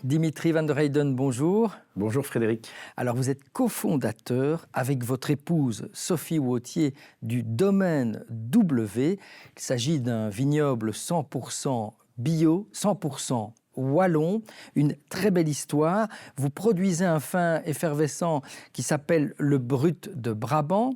Dimitri van der Heyden, bonjour. Bonjour Frédéric. Alors vous êtes cofondateur avec votre épouse Sophie Wautier du domaine W. Il s'agit d'un vignoble 100% bio, 100% wallon, une très belle histoire. Vous produisez un vin effervescent qui s'appelle le Brut de Brabant.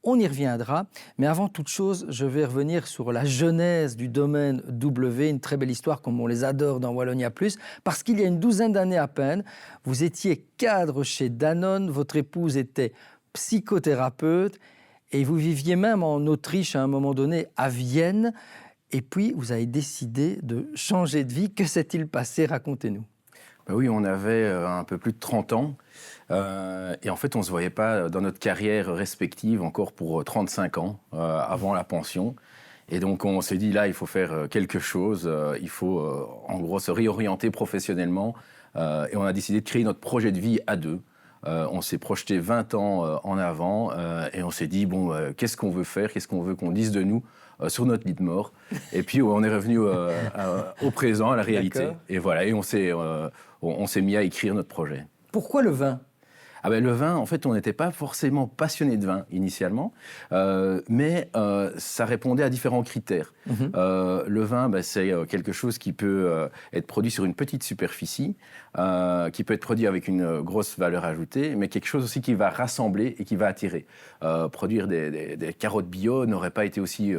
On y reviendra, mais avant toute chose, je vais revenir sur la genèse du domaine W, une très belle histoire comme on les adore dans Wallonia Plus, parce qu'il y a une douzaine d'années à peine, vous étiez cadre chez Danone, votre épouse était psychothérapeute et vous viviez même en Autriche à un moment donné, à Vienne, et puis vous avez décidé de changer de vie. Que s'est-il passé? Racontez-nous. Ben oui, on avait un peu plus de 30 ans et en fait on ne se voyait pas dans notre carrière respective encore pour 35 ans avant la pension. Et donc on s'est dit là il faut faire quelque chose, il faut en gros se réorienter professionnellement et on a décidé de créer notre projet de vie à deux. On s'est projeté 20 ans en avant et on s'est dit bon qu'est-ce qu'on veut faire, qu'est-ce qu'on veut qu'on dise de nous sur notre lit de mort. Et puis on est revenu au présent, à la réalité. D'accord. Et voilà, et on s'est mis à écrire notre projet. Pourquoi le vin? Ah ben, le vin, en fait, on n'était pas forcément passionné de vin initialement, mais ça répondait à différents critères. Le vin, ben, c'est quelque chose qui peut être produit sur une petite superficie, qui peut être produit avec une grosse valeur ajoutée, mais quelque chose aussi qui va rassembler et qui va attirer. Produire des carottes bio n'aurait pas été aussi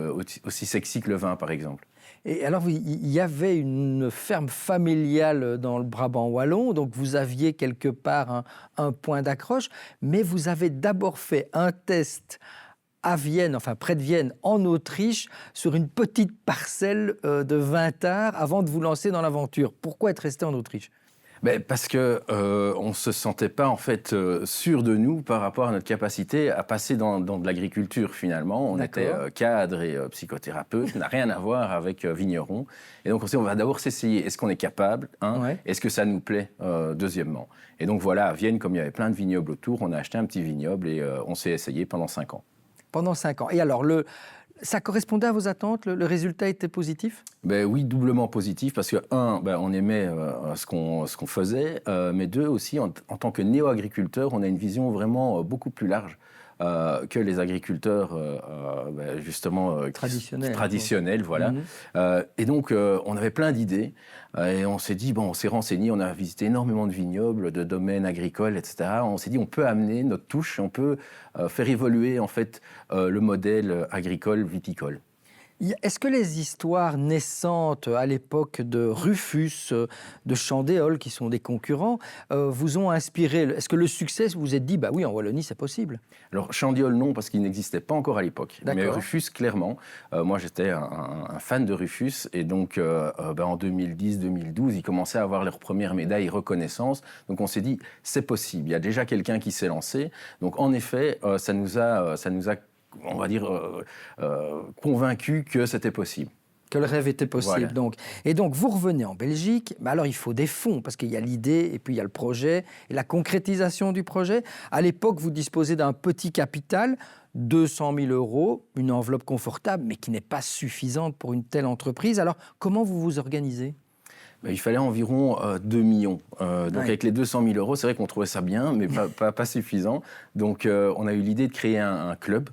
sexy que le vin, par exemple. Et alors, il y avait une ferme familiale dans le Brabant wallon, donc vous aviez quelque part un point d'accroche, mais vous avez d'abord fait un test à Vienne, enfin près de Vienne, en Autriche, sur une petite parcelle de 20 arts avant de vous lancer dans l'aventure. Pourquoi être resté en Autriche ? Ben parce que on se sentait pas en fait sûr de nous par rapport à notre capacité à passer dans de l'agriculture finalement. On était cadre et psychothérapeute, ça n'a rien à voir avec vigneron. Et donc on s'est dit on va d'abord s'essayer. Est-ce qu'on est capable, hein, Ouais. Est-ce que ça nous plaît deuxièmement. Et donc voilà, à Vienne, comme il y avait plein de vignobles autour, on a acheté un petit vignoble et on s'est essayé pendant 5 ans. Pendant 5 ans. Et alors, ça correspondait à vos attentes? Le résultat était positif? Ben oui, doublement positif, parce que, un, ben on aimait ce qu'on faisait, mais deux, aussi, en tant que néo-agriculteur, on a une vision vraiment beaucoup plus large que les agriculteurs, ben justement, traditionnels, voilà. Et donc, on avait plein d'idées, et on s'est dit, bon, on s'est renseigné, on a visité énormément de vignobles, de domaines agricoles, etc. On s'est dit, on peut amener notre touche, on peut faire évoluer, en fait, le modèle agricole, viticole. Est-ce que les histoires naissantes à l'époque de Rufus, de Chandéol, qui sont des concurrents, vous ont inspiré? Est-ce que le succès, vous vous êtes dit, bah oui, en Wallonie, c'est possible? Alors, Chandéol, non, parce qu'il n'existait pas encore à l'époque. D'accord. Mais Rufus, clairement. Moi, j'étais un fan de Rufus. Et donc, en 2010-2012, ils commençaient à avoir leur première médaille reconnaissance. Donc, on s'est dit, c'est possible. Il y a déjà quelqu'un qui s'est lancé. Donc, en effet, ça nous a on va dire, convaincu que c'était possible. Que le rêve était possible. Voilà. Donc. Et donc, vous revenez en Belgique, mais alors il faut des fonds, parce qu'il y a l'idée, et puis il y a le projet, et la concrétisation du projet. À l'époque, vous disposez d'un petit capital, 200 000 €, une enveloppe confortable, mais qui n'est pas suffisante pour une telle entreprise. Alors, comment vous vous organisez ? Il fallait environ 2 millions. Donc, avec les 200 000 €, c'est vrai qu'on trouvait ça bien, mais pas suffisant. Donc, on a eu l'idée de créer un club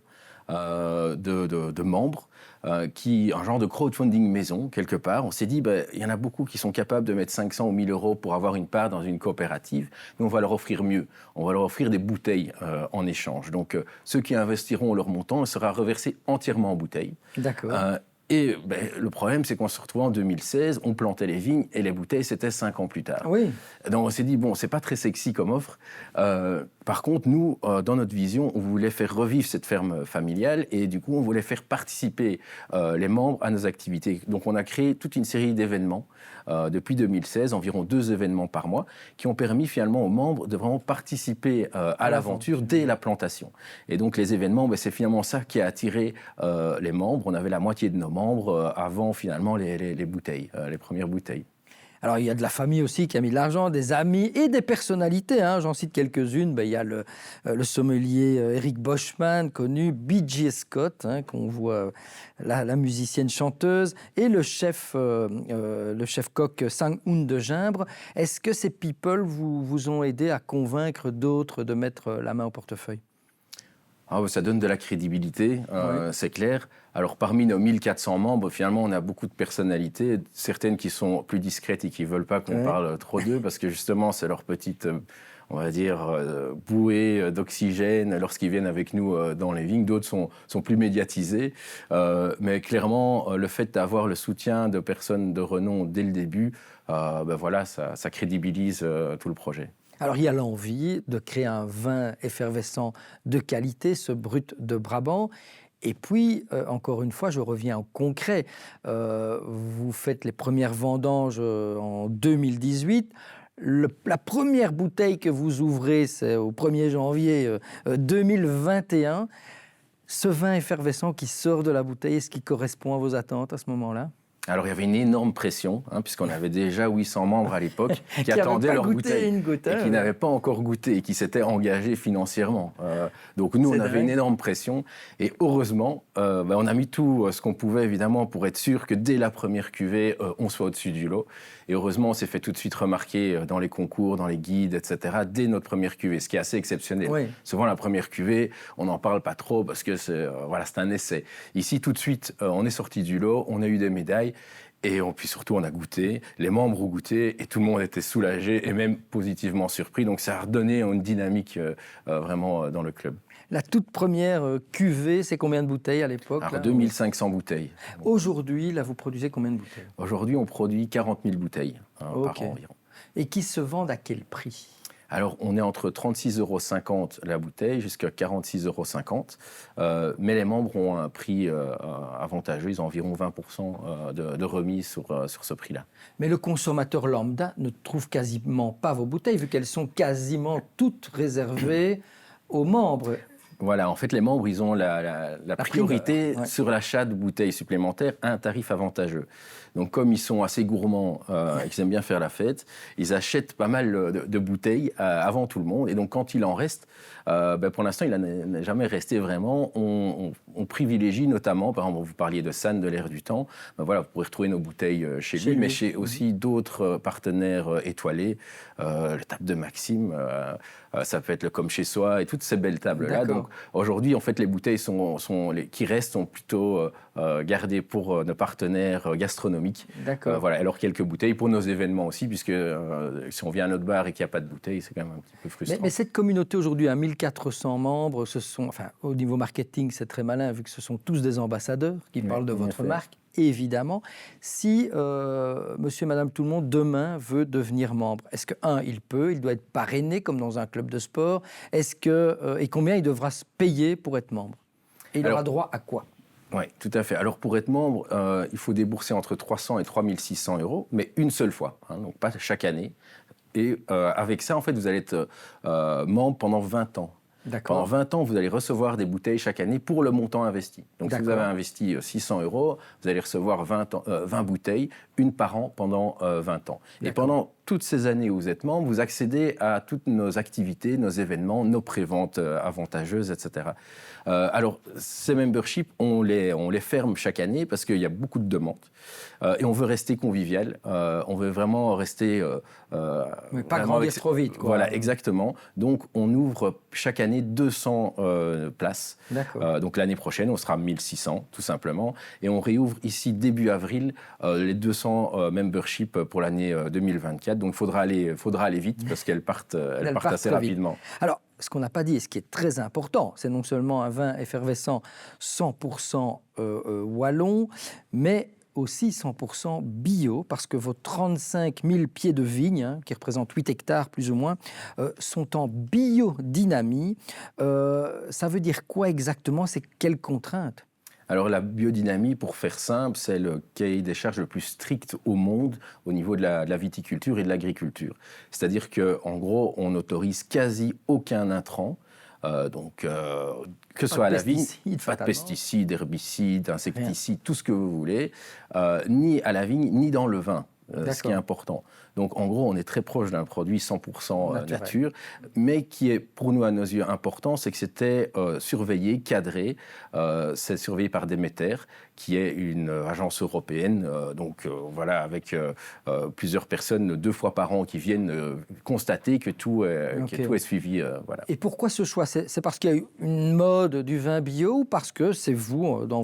de membres, un genre de crowdfunding maison, quelque part. On s'est dit, il y en a beaucoup qui sont capables de mettre 500 ou 1 000 € pour avoir une part dans une coopérative. Nous, on va leur offrir mieux. On va leur offrir des bouteilles en échange. Donc, ceux qui investiront leur montant sera reversé entièrement en bouteilles. D'accord. Et le problème, c'est qu'on se retrouvait en 2016, on plantait les vignes et les bouteilles, c'était 5 ans plus tard. Oui. Donc on s'est dit, bon, c'est pas très sexy comme offre. Par contre, nous, dans notre vision, on voulait faire revivre cette ferme familiale et du coup, on voulait faire participer les membres à nos activités. Donc on a créé toute une série d'événements depuis 2016, environ 2 événements par mois, qui ont permis finalement aux membres de vraiment participer à l'aventure dès la plantation. Et donc les événements, c'est finalement ça qui a attiré les membres. On avait la moitié de nos membres avant finalement les bouteilles, les premières bouteilles. Alors, il y a de la famille aussi qui a mis de l'argent, des amis et des personnalités. J'en cite quelques-unes. Il y a le sommelier Eric Boschman, connu, B.G. Scott, qu'on voit, la musicienne chanteuse, et le chef coq Sang-Hoon de Gimbre. Est-ce que ces people vous ont aidé à convaincre d'autres de mettre la main au portefeuille? Ça donne de la crédibilité, Oui. c'est clair. Alors, parmi nos 1400 membres, finalement, on a beaucoup de personnalités, certaines qui sont plus discrètes et qui ne veulent pas qu'on parle trop d'eux, parce que justement, c'est leur petite, on va dire, bouée d'oxygène lorsqu'ils viennent avec nous dans les vignes. D'autres sont plus médiatisés. Mais clairement, le fait d'avoir le soutien de personnes de renom dès le début, voilà, ça crédibilise tout le projet. Alors, il y a l'envie de créer un vin effervescent de qualité, ce brut de Brabant. Et puis, encore une fois, je reviens au concret. Vous faites les premières vendanges en 2018. La première bouteille que vous ouvrez, c'est au 1er janvier 2021. Ce vin effervescent qui sort de la bouteille, est-ce qu'il correspond à vos attentes à ce moment-là? Alors, il y avait une énorme pression, puisqu'on avait déjà 800 membres à l'époque qui attendaient leur bouteille et qui n'avaient pas encore goûté et qui s'étaient engagés financièrement. Donc, nous, on avait une énorme pression. Et heureusement, on a mis tout ce qu'on pouvait, évidemment, pour être sûr que dès la première cuvée, on soit au-dessus du lot. Et heureusement, on s'est fait tout de suite remarquer dans les concours, dans les guides, etc., dès notre première cuvée, ce qui est assez exceptionnel. Oui. Souvent, la première cuvée, on n'en parle pas trop parce que c'est un essai. Ici, tout de suite, on est sorti du lot, on a eu des médailles. Et puis surtout, on a goûté, les membres ont goûté et tout le monde était soulagé et même positivement surpris. Donc ça a redonné une dynamique vraiment dans le club. La toute première cuvée, c'est combien de bouteilles à l'époque? Alors 2500 bouteilles. Aujourd'hui, là, vous produisez combien de bouteilles? Aujourd'hui, on produit 40 000 bouteilles par an environ. Et qui se vendent à quel prix? Alors, on est entre 36,50 € la bouteille jusqu'à 46,50 €. Mais les membres ont un prix avantageux. Ils ont environ 20% de remise sur ce prix-là. Mais le consommateur lambda ne trouve quasiment pas vos bouteilles, vu qu'elles sont quasiment toutes réservées aux membres. Voilà, en fait, les membres, ils ont la priorité sur l'achat de bouteilles supplémentaires à un tarif avantageux. Donc, comme ils sont assez gourmands et qu'ils aiment bien faire la fête, ils achètent pas mal de bouteilles avant tout le monde. Et donc, quand il en reste, pour l'instant, il n'est jamais resté vraiment. On privilégie notamment, par exemple, vous parliez de San de l'Air du Temps. Voilà, vous pourrez retrouver nos bouteilles chez lui, mais chez aussi d'autres partenaires étoilés. Le table de Maxime, ça peut être le Comme chez soi et toutes ces belles tables-là. Donc, aujourd'hui, en fait, les bouteilles qui restent sont plutôt gardées pour nos partenaires gastronomiques. Voilà, alors quelques bouteilles pour nos événements aussi, puisque si on vient à notre bar et qu'il n'y a pas de bouteilles, c'est quand même un petit peu frustrant. Mais cette communauté aujourd'hui à 1400 membres, au niveau marketing, c'est très malin, vu que ce sont tous des ambassadeurs qui parlent de votre marque, évidemment. Si monsieur et madame tout le monde, demain, veut devenir membre, est-ce que, il doit être parrainé comme dans un club de sport? Et combien il devra se payer pour être membre? Et il aura droit à quoi? Oui, tout à fait. Alors, pour être membre, il faut débourser entre 300 et 3600 €, mais une seule fois, donc pas chaque année. Et avec ça, en fait, vous allez être membre pendant 20 ans. Pendant 20 ans, vous allez recevoir des bouteilles chaque année pour le montant investi. Donc, si vous avez investi 600 €, vous allez recevoir 20 bouteilles, une par an pendant 20 ans. Et pendant toutes ces années où vous êtes membre, vous accédez à toutes nos activités, nos événements, nos préventes avantageuses, etc. Alors, ces memberships, on les ferme chaque année parce qu'il y a beaucoup de demandes. Et on veut rester convivial. On veut vraiment rester... mais pas grandir trop vite, quoi. Voilà, exactement. Donc, on ouvre chaque année 200 places. Donc, l'année prochaine, on sera 1600, tout simplement. Et on réouvre ici, début avril, les 200 memberships pour l'année 2024. Donc, il faudra aller vite parce qu'elles partent assez rapidement. Alors, ce qu'on n'a pas dit et ce qui est très important, c'est non seulement un vin effervescent 100% wallon, mais aussi 100% bio, parce que vos 35 000 pieds de vigne, qui représentent 8 hectares plus ou moins, sont en biodynamie. Ça veut dire quoi exactement? C'est quelles contraintes? Alors la biodynamie, pour faire simple, c'est le cahier des charges le plus strict au monde au niveau de la viticulture et de l'agriculture. C'est-à-dire qu'en gros, on n'autorise quasi aucun intrant, que ce soit à la vigne, pas de pesticides, herbicides, insecticides, tout ce que vous voulez, ni à la vigne, ni dans le vin. ce qui est important. Donc, en gros, on est très proche d'un produit 100% nature, mais qui est, pour nous, à nos yeux, important, c'est que c'était surveillé, cadré. C'est surveillé par Demeter, qui est une agence européenne, voilà, avec plusieurs personnes 2 fois par an qui viennent constater que tout est suivi. Voilà. Et pourquoi ce choix? C'est parce qu'il y a eu une mode du vin bio ou parce que c'est vous, dans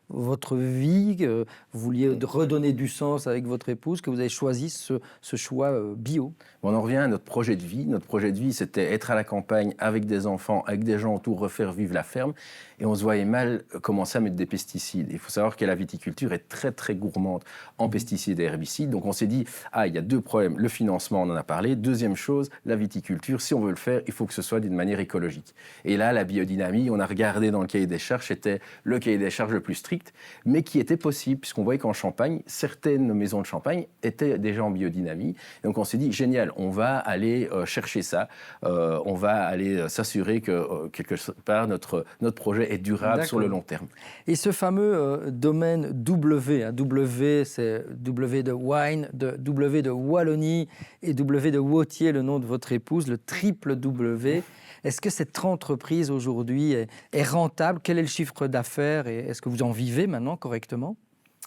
votre vie, vous vouliez redonner du sens avec votre épouse, que vous avez choisi ce choix bio? On en revient à notre projet de vie. Notre projet de vie, c'était être à la campagne avec des enfants, avec des gens autour, refaire vivre la ferme. Et on se voyait mal commencer à mettre des pesticides. Il faut savoir que la viticulture est très, très gourmande en pesticides et herbicides. Donc on s'est dit, il y a 2 problèmes. Le financement, on en a parlé. Deuxième chose, la viticulture, si on veut le faire, il faut que ce soit d'une manière écologique. Et là, la biodynamie, on a regardé dans le cahier des charges, c'était le cahier des charges le plus strict, mais qui était possible, puisqu'on voyait qu'en Champagne, certaines maisons de champagne étaient déjà en biodynamie. Donc on s'est dit, génial, on va aller chercher ça. On va aller s'assurer que, quelque part, notre projet est durable sur le long terme. Et ce fameux domaine W, W, c'est W de Wine, W de Wallonie et W de Wauthier, le nom de votre épouse, le triple W. Est-ce que cette entreprise aujourd'hui est rentable? Quel est le chiffre d'affaires et est-ce que vous en vivez maintenant correctement?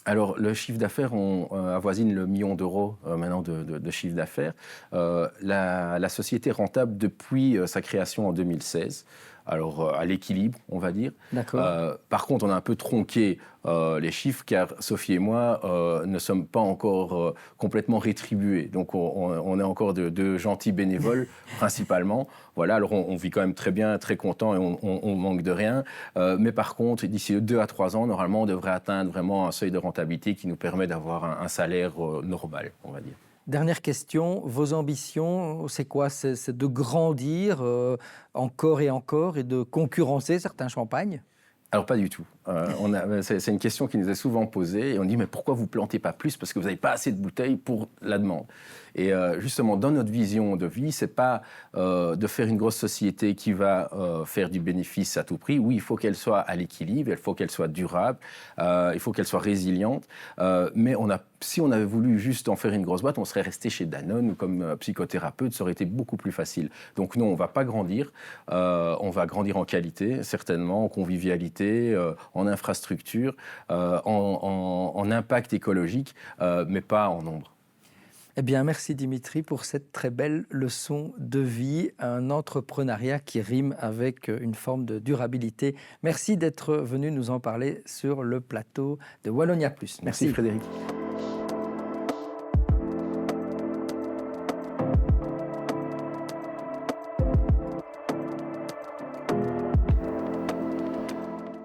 Alors, le chiffre d'affaires, on avoisine le million d'euros maintenant de chiffre d'affaires. La société est rentable depuis sa création en 2016. Alors, à l'équilibre, on va dire. Par contre, on a un peu tronqué les chiffres, car Sophie et moi ne sommes pas encore complètement rétribués. Donc, on est encore de gentils bénévoles, principalement. Voilà, alors on vit quand même très bien, très content, et on manque de rien. Mais par contre, d'ici 2 à 3 ans, normalement, on devrait atteindre vraiment un seuil de rentabilité qui nous permet d'avoir un salaire normal, on va dire. Dernière question, vos ambitions, c'est quoi? C'est de grandir encore et encore et de concurrencer certains champagnes? Alors pas du tout. C'est une question qui nous est souvent posée et on dit mais pourquoi vous plantez pas plus? Parce que vous n'avez pas assez de bouteilles pour la demande. Et justement, dans notre vision de vie, c'est pas de faire une grosse société qui va faire du bénéfice à tout prix. Oui, il faut qu'elle soit à l'équilibre, il faut qu'elle soit durable, il faut qu'elle soit résiliente. Mais si on avait voulu juste en faire une grosse boîte, on serait resté chez Danone ou comme psychothérapeute, ça aurait été beaucoup plus facile. Donc non, on va pas grandir. On va grandir en qualité, certainement, en convivialité, en infrastructure, en impact écologique, mais pas en nombre. Eh bien, merci Dimitri pour cette très belle leçon de vie, un entrepreneuriat qui rime avec une forme de durabilité. Merci d'être venu nous en parler sur le plateau de Wallonia Plus. Merci Frédéric.